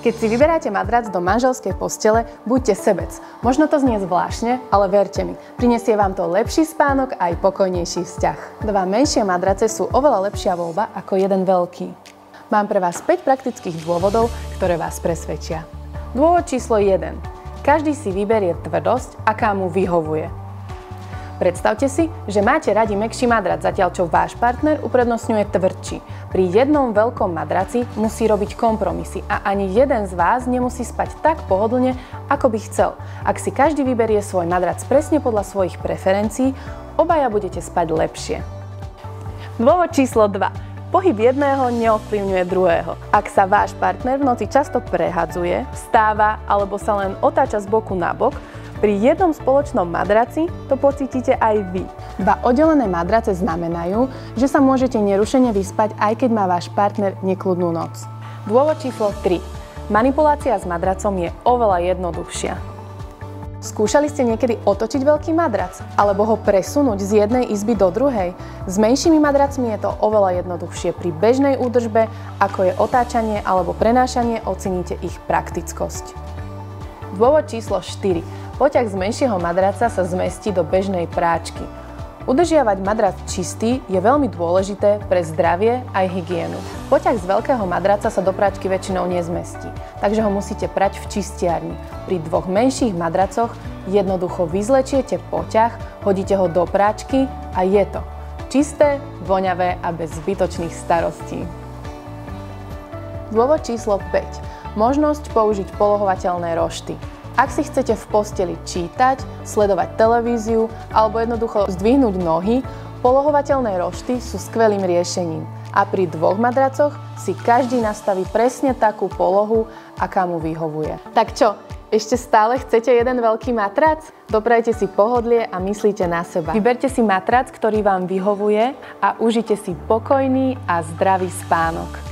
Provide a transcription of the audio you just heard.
Keď si vyberáte madrac do manželskej postele, buďte sebec. Možno to znie zvláštne, ale verte mi, prinesie vám to lepší spánok a aj pokojnejší vzťah. Dva menšie madrace sú oveľa lepšia voľba ako jeden veľký. Mám pre vás 5 praktických dôvodov, ktoré vás presvedčia. Dôvod číslo 1. Každý si vyberie tvrdosť, aká mu vyhovuje. Predstavte si, že máte radi mäkší madrac, zatiaľ čo váš partner uprednostňuje tvrdší. Pri jednom veľkom madraci musí robiť kompromisy a ani jeden z vás nemusí spať tak pohodlne, ako by chcel. Ak si každý vyberie svoj madrac presne podľa svojich preferencií, obaja budete spať lepšie. Dôvod číslo 2. Pohyb jedného neovplyvňuje druhého. Ak sa váš partner v noci často prehadzuje, vstáva alebo sa len otáča z boku na bok, pri jednom spoločnom madraci to pocítite aj vy. Dva oddelené madrace znamenajú, že sa môžete nerušene vyspať, aj keď má váš partner nekľudnú noc. Dôvod číslo 3. Manipulácia s madracom je oveľa jednoduchšia. Skúšali ste niekedy otočiť veľký madrac alebo ho presunúť z jednej izby do druhej? S menšími madracmi je to oveľa jednoduchšie. Pri bežnej údržbe, ako je otáčanie alebo prenášanie, oceníte ich praktickosť. Dôvod číslo 4. Poťah z menšieho madraca sa zmestí do bežnej práčky. Udržiavať madrac čistý je veľmi dôležité pre zdravie aj hygienu. Poťah z veľkého madraca sa do práčky väčšinou nezmestí, takže ho musíte prať v čistiarni. Pri dvoch menších madracoch jednoducho vyzlečiete poťah, hodíte ho do práčky a je to čisté, voňavé a bez zbytočných starostí. Dôvod číslo 5. Možnosť použiť polohovateľné rošty. Ak si chcete v posteli čítať, sledovať televíziu alebo jednoducho zdvihnúť nohy, polohovateľné rošty sú skvelým riešením. A pri dvoch madracoch si každý nastaví presne takú polohu, aká mu vyhovuje. Tak čo, ešte stále chcete jeden veľký matrac? Doprajte si pohodlie a myslíte na seba. Vyberte si matrac, ktorý vám vyhovuje a užite si pokojný a zdravý spánok.